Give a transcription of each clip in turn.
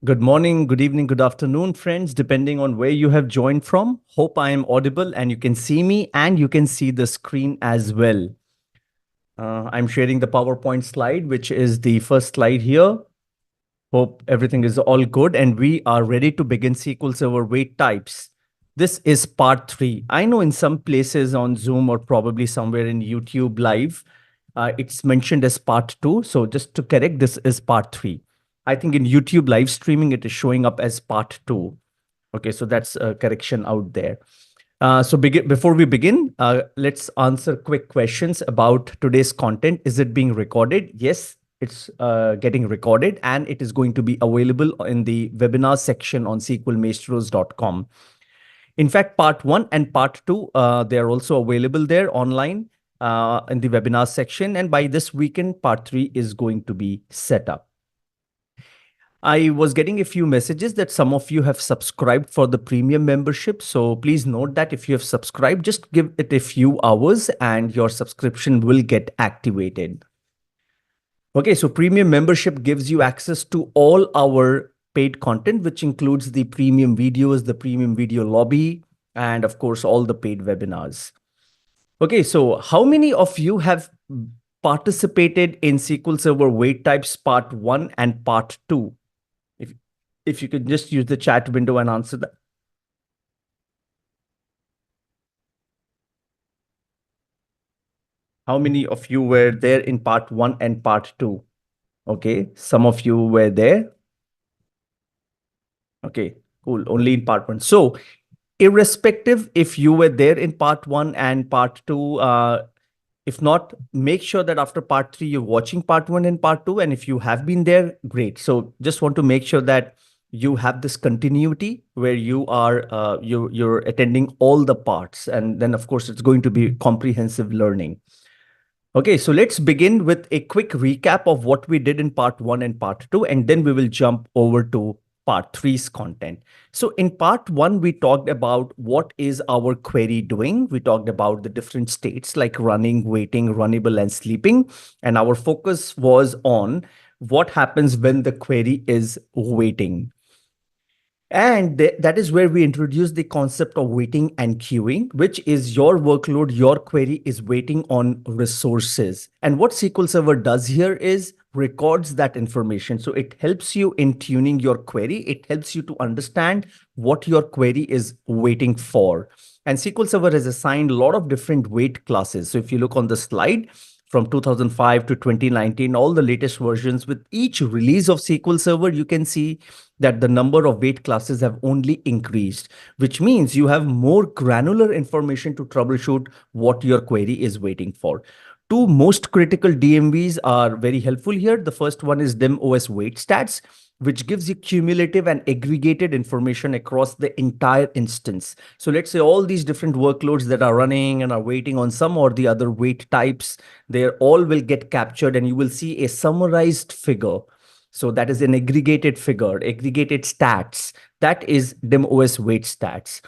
Good morning, good evening, good afternoon, friends, depending on where you have joined from. Hope I am audible and you can see me and you can see the screen as well. I'm sharing the PowerPoint slide, which is the first slide here. Hope everything is all good and we are ready to begin SQL Server weight types. This is part 3. I know in some places on Zoom or probably somewhere in YouTube live, it's mentioned as part 2. So just to correct, this is part 3. I think in YouTube live streaming, it is showing up as part 2. Okay, so that's a correction out there. Before we begin, let's answer quick questions about today's content. Is it being recorded? Yes, it's getting recorded and it is going to be available in the webinar section on sqlmaestros.com. In fact, part 1 and part 2, they are also available there online in the webinar section. And by this weekend, part 3 is going to be set up. I was getting a few messages that some of you have subscribed for the premium membership. So please note that if you have subscribed, just give it a few hours and your subscription will get activated. Okay, so premium membership gives you access to all our paid content, which includes the premium videos, the premium video lobby, and of course, all the paid webinars. Okay, so how many of you have participated in SQL Server weight types part 1 and part 2? If you could just use the chat window and answer that. How many of you were there in part 1 and part 2? Okay, some of you were there. Okay, cool. Only in part 1. So irrespective if you were there in part 1 and part 2, if not, make sure that after part 3, you're watching part 1 and part 2. And if you have been there, great. So just want to make sure that you have this continuity where you are you're attending all the parts. And then, of course, it's going to be comprehensive learning. Okay, so let's begin with a quick recap of what we did in part 1 and part 2, and then we will jump over to part 3's content. So in part 1, we talked about what is our query doing. We talked about the different states like running, waiting, runnable, and sleeping. And our focus was on what happens when the query is waiting. And that is where we introduce the concept of waiting and queuing, which is your workload, your query is waiting on resources. And what SQL Server does here is records that information. So it helps you in tuning your query. It helps you to understand what your query is waiting for. And SQL Server has assigned a lot of different wait classes. So if you look on the slide, from 2005 to 2019, all the latest versions, with each release of SQL Server, you can see that the number of wait classes have only increased, which means you have more granular information to troubleshoot what your query is waiting for. Two most critical DMVs are very helpful here. The first one is DemOS wait stats, which gives you cumulative and aggregated information across the entire instance. So let's say all these different workloads that are running and are waiting on some or the other wait types, they all will get captured and you will see a summarized figure. So that is an aggregated figure, aggregated stats. That is DemOS wait stats.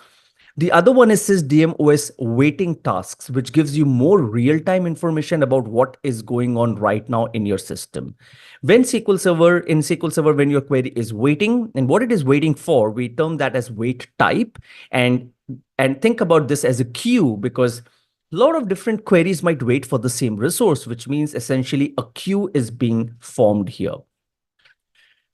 The other one is DemOS waiting tasks, which gives you more real-time information about what is going on right now in your system. When SQL Server, when your query is waiting and what it is waiting for, we term that as wait type, and think about this as a queue, because a lot of different queries might wait for the same resource, which means essentially a queue is being formed here.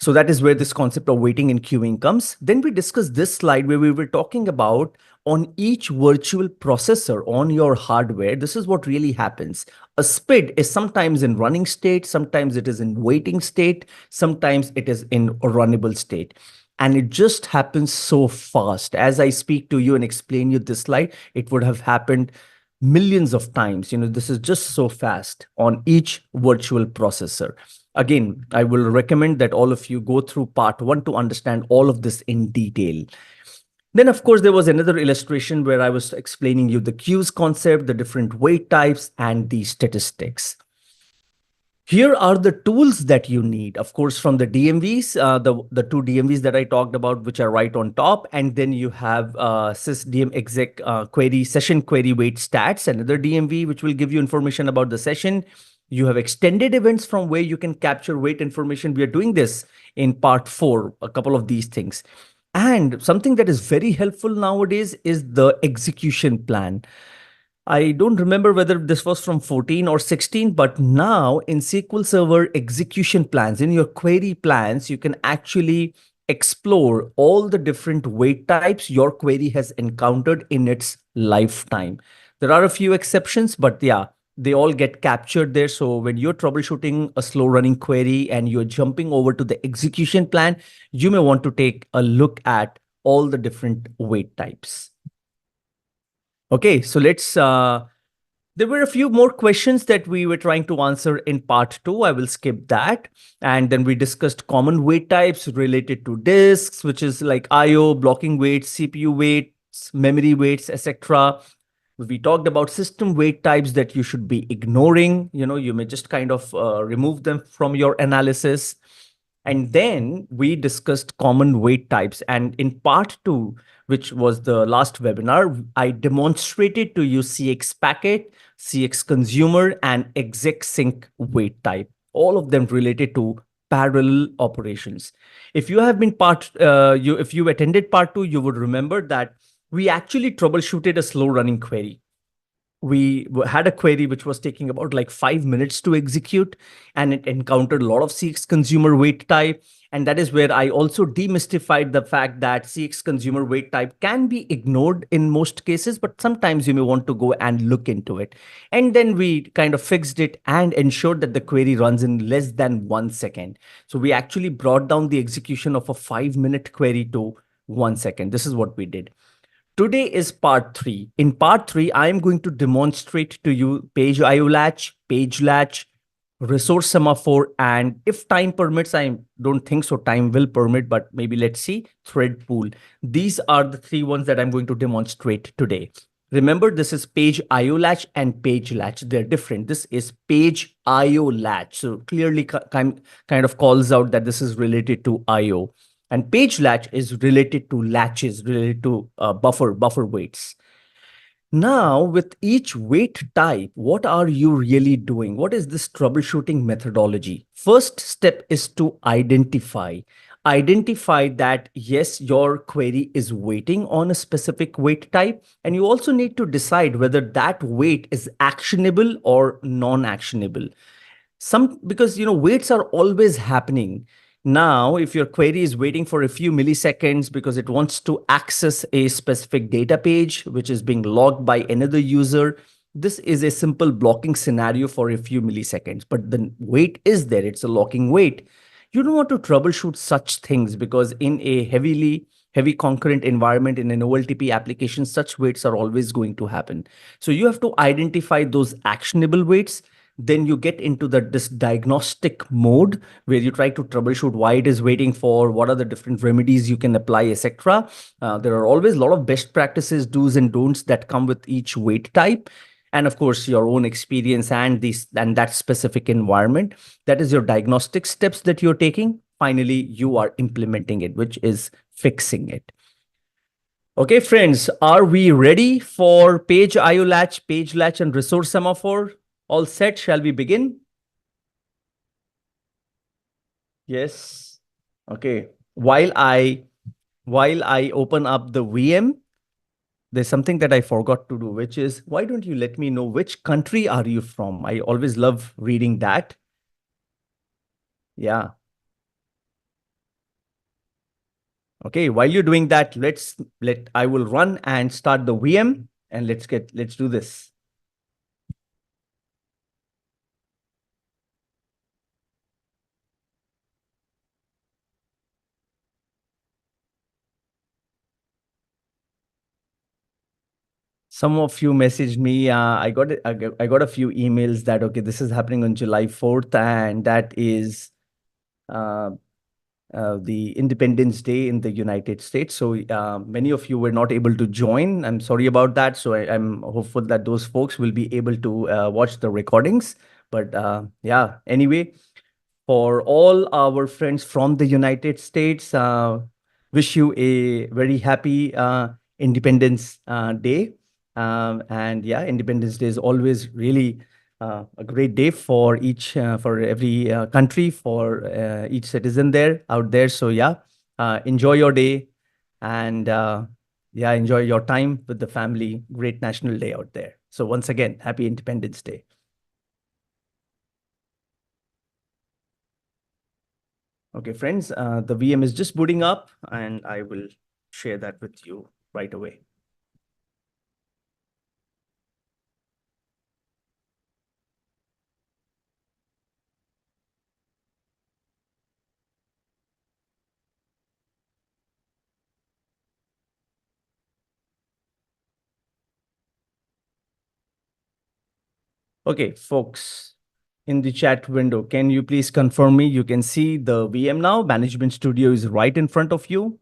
So that is where this concept of waiting and queuing comes. Then we discussed this slide where we were talking about on each virtual processor on your hardware, this is what really happens. A SPID is sometimes in running state, sometimes it is in waiting state, sometimes it is in a runnable state. And it just happens so fast. As I speak to you and explain you this slide, it would have happened millions of times. This is just so fast on each virtual processor. Again, I will recommend that all of you go through part 1 to understand all of this in detail. Then, of course, there was another illustration where I was explaining you the queues concept, the different wait types, and the statistics. Here are the tools that you need, of course, from the DMVs, the two DMVs that I talked about, which are right on top. And then you have sysdm exec query, session query wait stats, another DMV, which will give you information about the session. You have extended events from where you can capture weight information. We are doing this in part 4, a couple of these things. And something that is very helpful nowadays is the execution plan. I don't remember whether this was from 14 or 16, but now in SQL Server execution plans, in your query plans, you can actually explore all the different weight types your query has encountered in its lifetime. There are a few exceptions, but yeah, they all get captured there. So when you're troubleshooting a slow running query and you're jumping over to the execution plan, you may want to take a look at all the different weight types. Okay, so there were a few more questions that we were trying to answer in part 2. I will skip that. And then we discussed common weight types related to disks, which is like IO, blocking weights, CPU weights, memory weights, etc. We talked about system weight types that you should be ignoring. You may just kind of remove them from your analysis. And then we discussed common weight types. And in part 2, which was the last webinar, I demonstrated to you CX packet, CX consumer, and exec sync weight type, all of them related to parallel operations. If you have been if you attended part 2, you would remember that we actually troubleshooted a slow running query. We had a query which was taking about like 5 minutes to execute, and it encountered a lot of CX consumer weight type. And that is where I also demystified the fact that CX consumer weight type can be ignored in most cases, but sometimes you may want to go and look into it. And then we kind of fixed it and ensured that the query runs in less than 1 second. So we actually brought down the execution of a 5-minute query to 1 second. This is what we did. Today is part 3. In part 3, I am going to demonstrate to you page IO latch, page latch, resource semaphore, and if time permits, I don't think so time will permit, but maybe let's see, thread pool. These are the 3 ones that I'm going to demonstrate today. Remember, this is page IO latch and page latch. They're different. This is page IO latch. So clearly kind of calls out that this is related to IO. And page latch is related to latches, related to buffer weights. Now, with each weight type, what are you really doing? What is this troubleshooting methodology? First step is to identify. Identify that, yes, your query is waiting on a specific weight type. And you also need to decide whether that weight is actionable or non-actionable. Because waits are always happening. Now if your query is waiting for a few milliseconds because it wants to access a specific data page which is being logged by another user, this is a simple blocking scenario for a few milliseconds, but the wait is there. It's a locking wait. You don't want to troubleshoot such things because in a heavy concurrent environment in an OLTP application, such waits are always going to happen. So you have to identify those actionable waits. Then you get into this diagnostic mode where you try to troubleshoot why it is waiting for, what are the different remedies you can apply, etc. There are always a lot of best practices, do's and don'ts that come with each wait type. And of course, your own experience and that specific environment. That is your diagnostic steps that you're taking. Finally, you are implementing it, which is fixing it. Okay, friends, are we ready for page IO latch, page latch, and resource semaphore? All set, shall we begin? Yes. Okay. While I open up the VM, there's something that I forgot to do, which is, why don't you let me know which country are you from? I always love reading that. Yeah. Okay, while you're doing that, I will run and start the VM and let's do this. Some of you messaged me. I got it. I got a few emails that, okay, this is happening on July 4th, and that is uh, the Independence Day in the United States. So many of you were not able to join. I'm sorry about that. So I'm hopeful that those folks will be able to watch the recordings. But yeah, anyway, for all our friends from the United States, wish you a very happy Independence Day. And yeah, Independence Day is always really a great day for for every country, for each citizen there out there. So yeah, enjoy your day, and yeah, enjoy your time with the family. Great National Day out there. So once again, happy Independence Day. Okay, friends, the VM is just booting up, and I will share that with you right away. Okay, folks, in the chat window, can you please confirm me? You can see the VM now. Management Studio is right in front of you.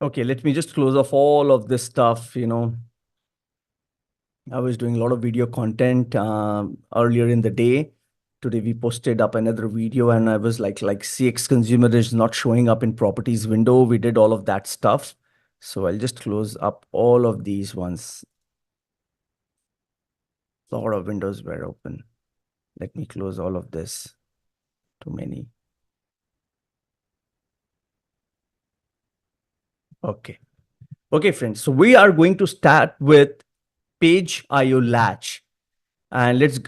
Okay, let me just close off all of this stuff. I was doing a lot of video content earlier in the day. Today we posted up another video, and I was like CX consumer is not showing up in properties window. We did all of that stuff. So I'll just close up all of these ones. A lot of windows were open. Let me close all of this. Too many. Okay. Okay, friends. So we are going to start with page IO latch. And let's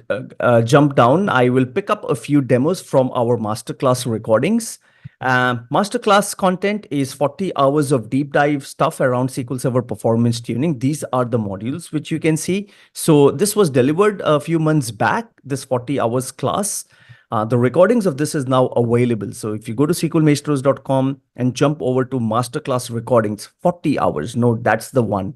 jump down. I will pick up a few demos from our masterclass recordings. Masterclass content is 40 hours of deep dive stuff around SQL Server performance tuning. These are the modules which you can see. So this was delivered a few months back, this 40 hours class. The recordings of this is now available. So if you go to sqlmaestros.com and jump over to masterclass recordings, 40 hours, no, that's the one.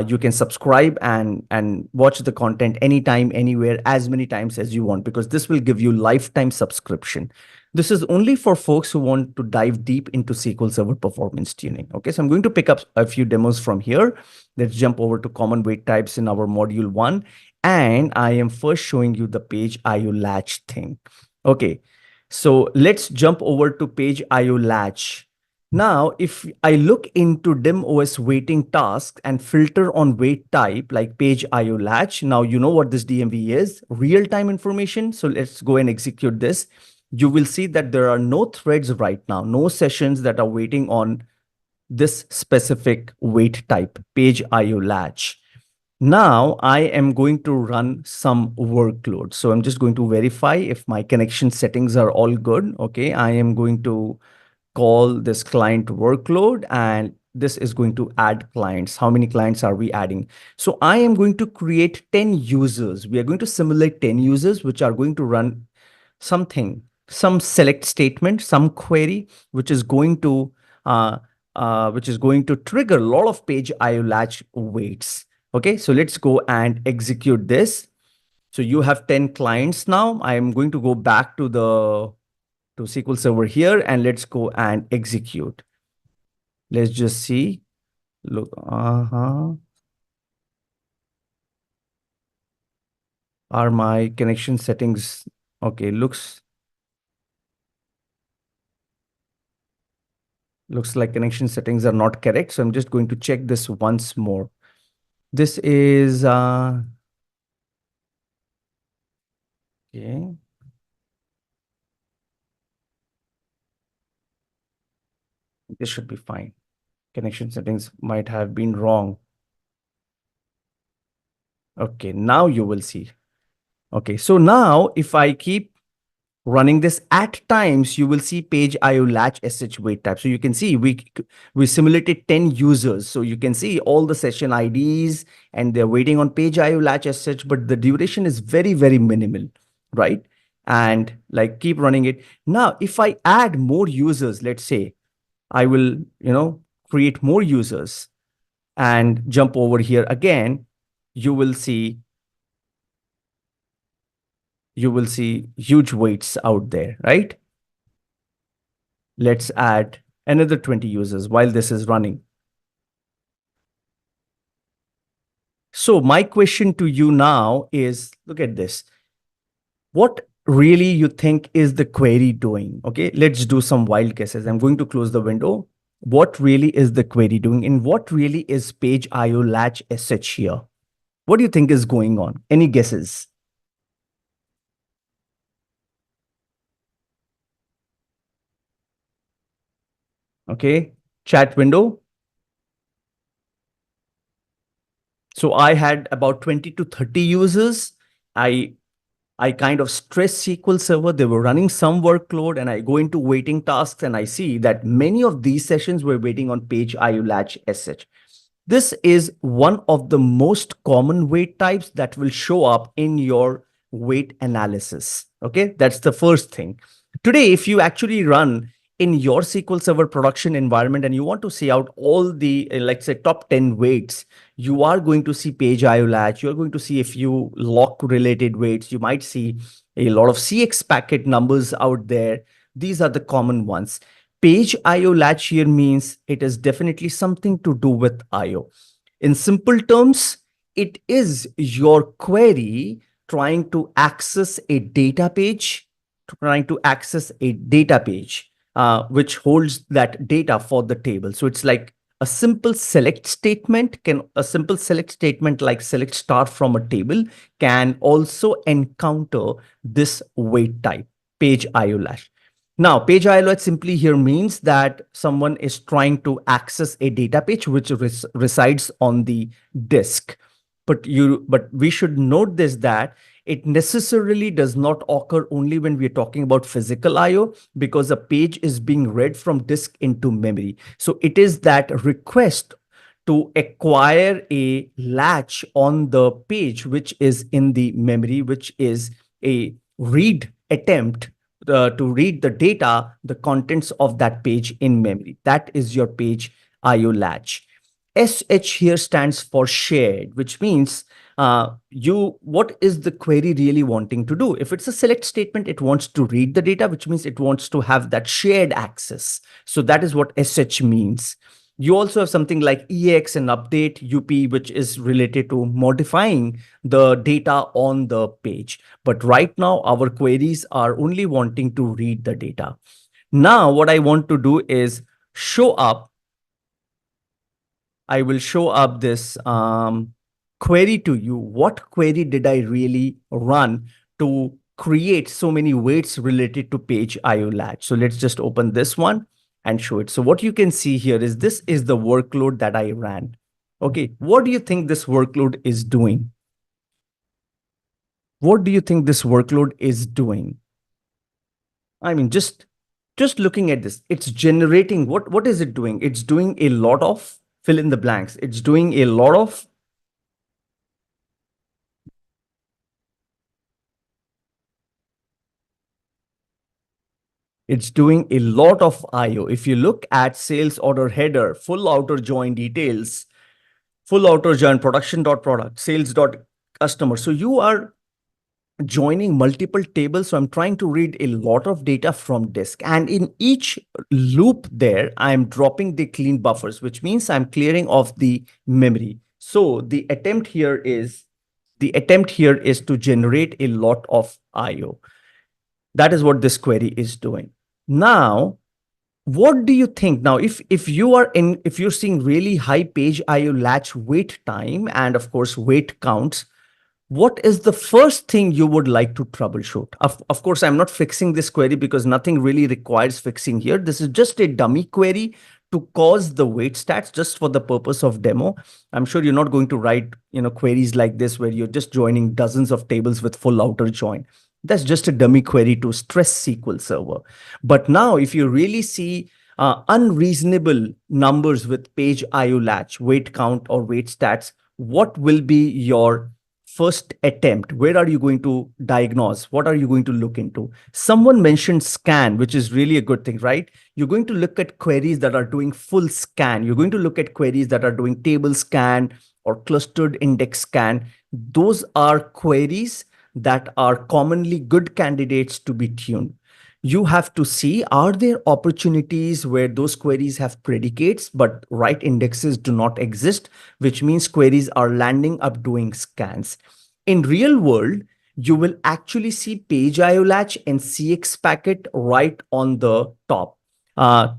You can subscribe and watch the content anytime, anywhere, as many times as you want, because this will give you lifetime subscription. This is only for folks who want to dive deep into SQL Server performance tuning. Okay, so I'm going to pick up a few demos from here. Let's jump over to common wait types in our module 1. And I am first showing you the page IO latch thing. Okay, so let's jump over to page IO latch. Now, if I look into DemOS waiting tasks and filter on wait type like page IO latch, now you know what this DMV is, real-time information. So let's go and execute this. You will see that there are no threads right now, no sessions that are waiting on this specific wait type, page IO latch. Now I am going to run some workload. So I'm just going to verify if my connection settings are all good. Okay, I am going to call this client workload, and this is going to add clients. How many clients are we adding? So I am going to create 10 users. We are going to simulate 10 users, which are going to run something, some select statement, some query, which is going to trigger a lot of page IO latch waits. Okay, so let's go and execute this. So you have 10 clients now. I am going to go back to SQL Server here, and let's go and execute. Let's just see. Look, are my connection settings okay? Looks like connection settings are not correct. So I'm just going to check this once more. This is okay. This should be fine. Connection settings might have been wrong. Okay, now you will see. Okay, so now if I keep running this at times, you will see page IO latch sh wait type. So you can see we simulated 10 users. So you can see all the session IDs and they're waiting on page IO latch sh, but the duration is very, very minimal, right? And like keep running it. Now, if I add more users, let's say I will, create more users and jump over here again, you will see huge weights out there, right? Let's add another 20 users while this is running. So my question to you now is, look at this. What really you think is the query doing? Okay, let's do some wild guesses. I'm going to close the window. What really is the query doing? And what really is page IO latch SH here? What do you think is going on? Any guesses? Okay, chat window. So I had about 20 to 30 users. I I kind of stress SQL Server. They were running some workload, and I go into waiting tasks and I see that many of these sessions were waiting on page IO latch SH. This is one of the most common wait types that will show up in your wait analysis. Okay, that's the first thing. Today, if you actually run in your SQL Server production environment and you want to see out all the, let's say, top 10 waits, you are going to see page IO latch. You're going to see a few lock related waits. You might see a lot of CX packet numbers out there. These are the common ones. Page IO latch here means it is definitely something to do with IO. In simple terms, it is your query trying to access a data page, which holds that data for the table. So it's like a simple select statement a simple select statement like select star from a table can also encounter this wait type, page IO latch. Now, page ILO simply here means that someone is trying to access a data page which resides on the disk. But we should note this, that it necessarily does not occur only when we are talking about physical IO, because a page is being read from disk into memory. So it is that request to acquire a latch on the page which is in the memory, which is a read attempt to read the data, the contents of that page in memory. That is your page IO latch. SH here stands for shared, which means what is the query really wanting to do? If it's a select statement, it wants to read the data, which means it wants to have that shared access. So that is what SH means. You also have something like EX and update UP, which is related to modifying the data on the page. But right now, our queries are only wanting to read the data. Now, what I want to do is show up. I will show up this query to you. What query did I really run to create so many weights related to page IO latch? So let's just open this one and show it. So what you can see here is this is the workload that I ran. Okay, what do you think this workload is doing? What do you think this workload is doing? I mean, just looking at this, it's generating, what is it doing? It's doing a lot of fill in the blanks. It's doing a lot of It's doing a lot of IO. If you look at sales order header, full outer join details, full outer join production.product, sales.customer. So you are joining multiple tables. So I'm trying to read a lot of data from disk. And in each loop there, I'm dropping the clean buffers, which means I'm clearing off the memory. So the attempt here is to generate a lot of IO. That is what this query is doing. Now, what do you think? Now, if you're seeing really high page IO latch wait time and of course wait counts, what is the first thing you would like to troubleshoot? Of course, I'm not fixing this query because nothing really requires fixing here. This is just a dummy query to cause the wait stats just for the purpose of demo. I'm sure you're not going to write, queries like this where you're just joining dozens of tables with full outer join. That's just a dummy query to stress SQL Server. But now, if you really see unreasonable numbers with page IO latch, wait count, or wait stats, what will be your first attempt? Where are you going to diagnose? What are you going to look into? Someone mentioned scan, which is really a good thing, right? You're going to look at queries that are doing full scan. You're going to look at queries that are doing table scan or clustered index scan. Those are queries that are commonly good candidates to be tuned. You have to see, are there opportunities where those queries have predicates, but right indexes do not exist, which means queries are landing up doing scans. In real world, you will actually see page IO latch and CX packet right on the top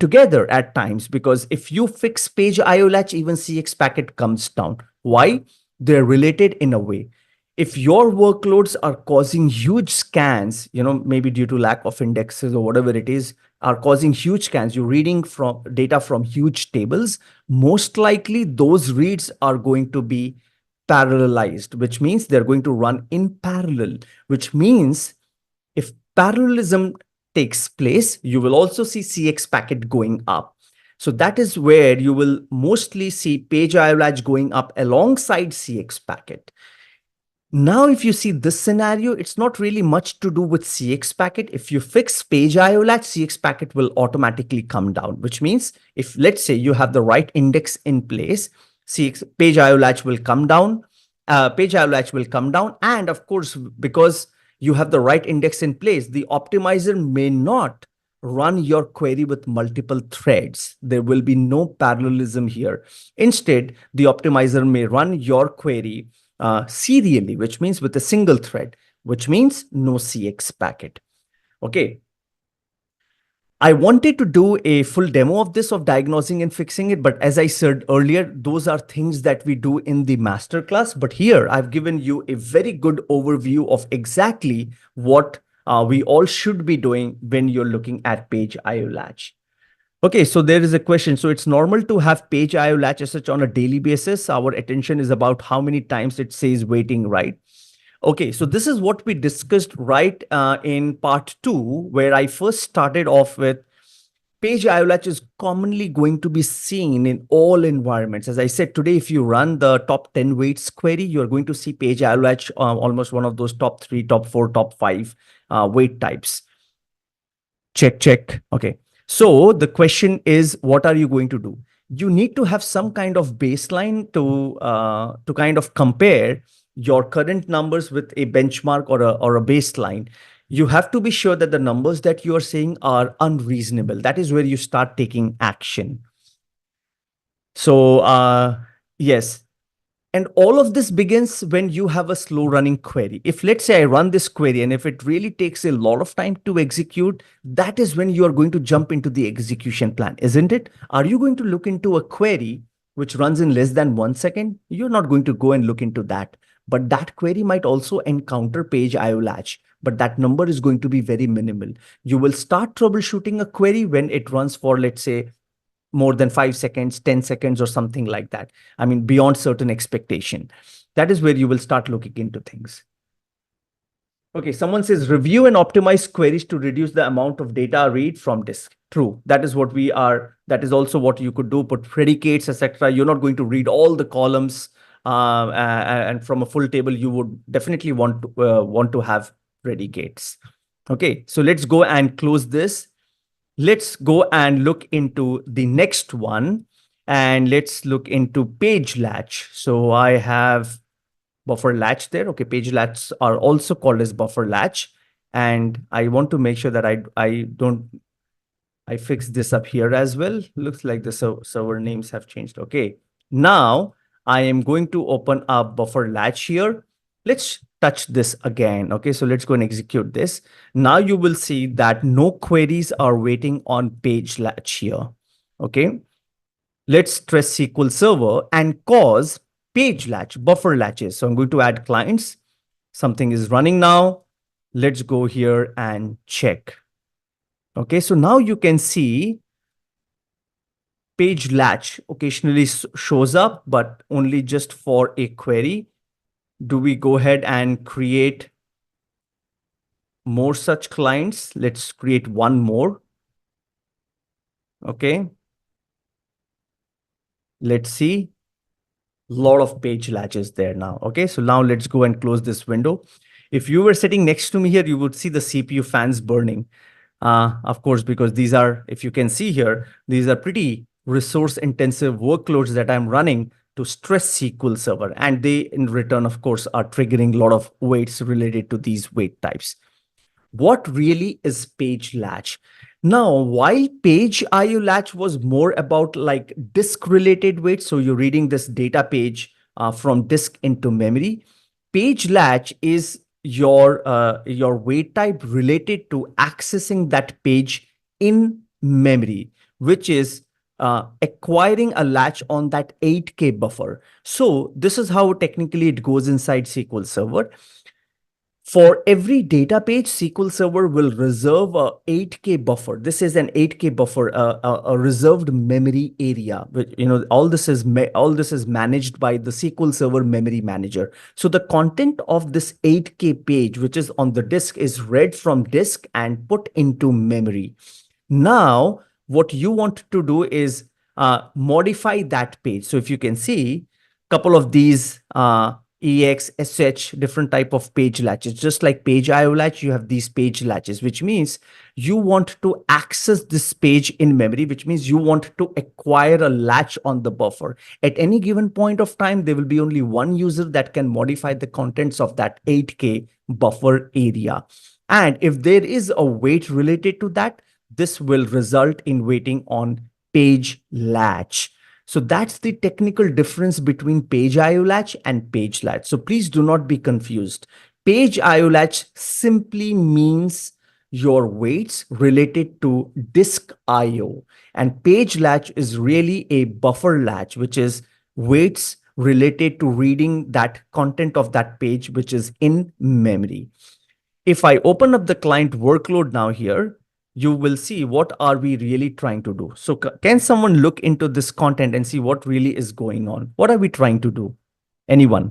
together at times, because if you fix page IO latch, even CX packet comes down. Why? They're related in a way. If your workloads are causing huge scans, maybe due to lack of indexes or whatever it is, are causing huge scans, you're reading from data from huge tables, most likely those reads are going to be parallelized, which means they're going to run in parallel, which means if parallelism takes place, you will also see CX packet going up. So that is where you will mostly see page IO latch going up alongside CX packet. Now, if you see this scenario, it's not really much to do with CX packet. If you fix page IO latch, CX packet will automatically come down, which means if, let's say, you have the right index in place, CX page IO latch will come down, and of course, because you have the right index in place, the optimizer may not run your query with multiple threads. There will be no parallelism here. Instead, the optimizer may run your query serially, which means with a single thread, which means no CX packet. Okay. I wanted to do a full demo of this, of diagnosing and fixing it. But as I said earlier, those are things that we do in the masterclass. But here I've given you a very good overview of exactly what we all should be doing when you're looking at page IO latch. Okay, so there is a question. So it's normal to have page IO latch as such on a daily basis. Our attention is about how many times it says waiting, right? Okay, so this is what we discussed right in part 2, where I first started off with page IO latch is commonly going to be seen in all environments. As I said today, if you run the top 10 weights query, you're going to see page IO latch almost one of those top 3, top 4, top 5 weight types. Check, check. Okay. So the question is, what are you going to do? You need to have some kind of baseline to kind of compare your current numbers with a benchmark or a baseline. You have to be sure that the numbers that you are saying are unreasonable. That is where you start taking action. So yes, and all of this begins when you have a slow running query. If let's say I run this query and if it really takes a lot of time to execute, that is when you are going to jump into the execution plan, isn't it? Are you going to look into a query which runs in less than 1 second? You're not going to go and look into that. But that query might also encounter page IO latch, but that number is going to be very minimal. You will start troubleshooting a query when it runs for, let's say, more than 5 seconds, 10 seconds, or something like that. I mean, beyond certain expectation. That is where you will start looking into things. Okay, someone says review and optimize queries to reduce the amount of data read from disk. True. That is what we are. That is also what you could do. Put predicates, etc. You're not going to read all the columns, and from a full table, you would definitely want to have predicates. Okay, so let's go and close this. Let's go and look into the next one, and let's look into page latch. So I have buffer latch there. Okay, page latch are also called as buffer latch. And I want to make sure that I fix this up here as well. Looks like the server names have changed. Okay, now I am going to open up buffer latch here. Let's touch this again. Okay, so let's go and execute this. Now you will see that no queries are waiting on page latch here. Okay, let's stress SQL Server and cause page latch, buffer latches. So I'm going to add clients. Something is running now. Let's go here and check. Okay, so now you can see page latch occasionally shows up, but only just for a query. Do we go ahead and create more such clients? Let's create one more. Okay. Let's see. A lot of page latches there now. Okay, so now let's go and close this window. If you were sitting next to me here, you would see the CPU fans burning. Of course, because these are, if you can see here, these are pretty resource intensive workloads that I'm running to stress SQL Server. And they, in return, of course, are triggering a lot of weights related to these weight types. What really is page latch? Now, while page IO latch was more about like disk related weights, so you're reading this data page from disk into memory, page latch is your wait type related to accessing that page in memory, which is acquiring a latch on that 8K buffer. So this is how technically it goes inside SQL Server. For every data page, SQL Server will reserve a 8K buffer. This is an 8K buffer, a reserved memory area. All this is managed by the SQL Server Memory Manager. So the content of this 8K page, which is on the disk, is read from disk and put into memory. Now, what you want to do is modify that page. So if you can see, a couple of these EX, SH, different type of page latches. Just like page IO latch, you have these page latches, which means you want to access this page in memory, which means you want to acquire a latch on the buffer. At any given point of time, there will be only one user that can modify the contents of that 8K buffer area. And if there is a wait related to that, this will result in waiting on page latch. So that's the technical difference between page IO latch and page latch. So please do not be confused. Page IO latch simply means your waits related to disk IO, and page latch is really a buffer latch, which is waits related to reading that content of that page, which is in memory. If I open up the client workload now here, you will see what are we really trying to do. So can someone look into this content and see what really is going on? What are we trying to do? Anyone?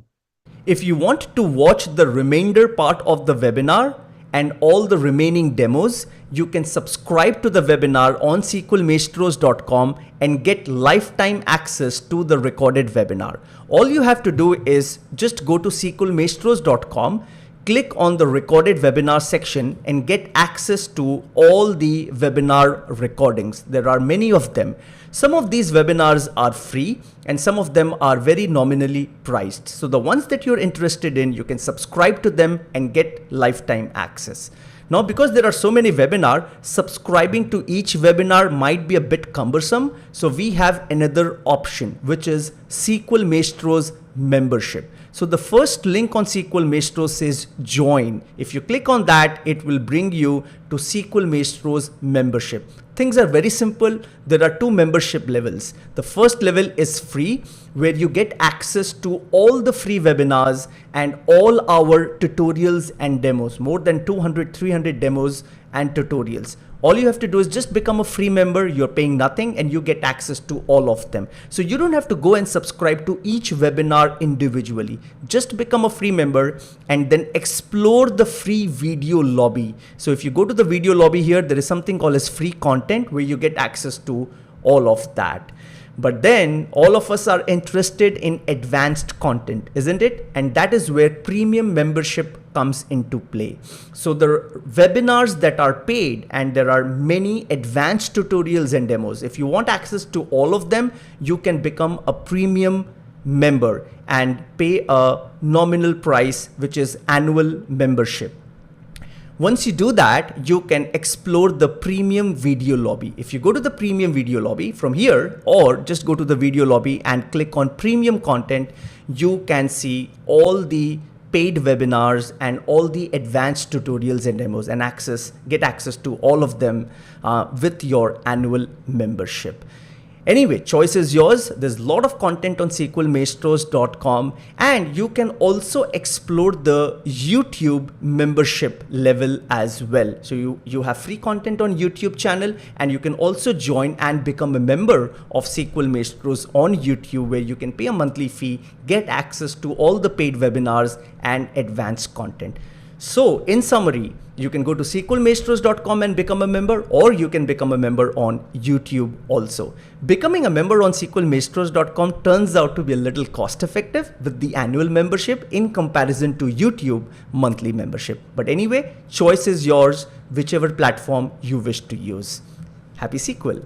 If you want to watch the remainder part of the webinar and all the remaining demos, you can subscribe to the webinar on SQLmaestros.com and get lifetime access to the recorded webinar. All you have to do is just go to SQLmaestros.com, click on the recorded webinar section and get access to all the webinar recordings. There are many of them. Some of these webinars are free and some of them are very nominally priced. So the ones that you're interested in, you can subscribe to them and get lifetime access. Now, because there are so many webinars, subscribing to each webinar might be a bit cumbersome. So we have another option, which is SQL Maestros membership. So the first link on SQL Maestros says join. If you click on that, it will bring you to SQL Maestros membership. Things are very simple. There are two membership levels. The first level is free, where you get access to all the free webinars and all our tutorials and demos, more than 200, 300 demos and tutorials. All you have to do is just become a free member. You're paying nothing and you get access to all of them. So you don't have to go and subscribe to each webinar individually. Just become a free member and then explore the free video lobby. So if you go to the video lobby here, there is something called as free content where you get access to all of that. But then all of us are interested in advanced content, isn't it? And that is where premium membership comes into play. So the webinars that are paid, and there are many advanced tutorials and demos. If you want access to all of them, you can become a premium member and pay a nominal price, which is annual membership. Once you do that, you can explore the premium video lobby. If you go to the premium video lobby from here, or just go to the video lobby and click on premium content, you can see all the paid webinars and all the advanced tutorials and demos and get access to all of them with your annual membership. Anyway, choice is yours. There's a lot of content on SQLmaestros.com, and you can also explore the YouTube membership level as well. So you have free content on YouTube channel, and you can also join and become a member of SQL Maestros on YouTube, where you can pay a monthly fee, get access to all the paid webinars and advanced content. So in summary, you can go to SQLmaestros.com and become a member, or you can become a member on YouTube also. Becoming a member on SQLmaestros.com turns out to be a little cost effective with the annual membership in comparison to YouTube monthly membership. But anyway, choice is yours, whichever platform you wish to use. Happy SQL.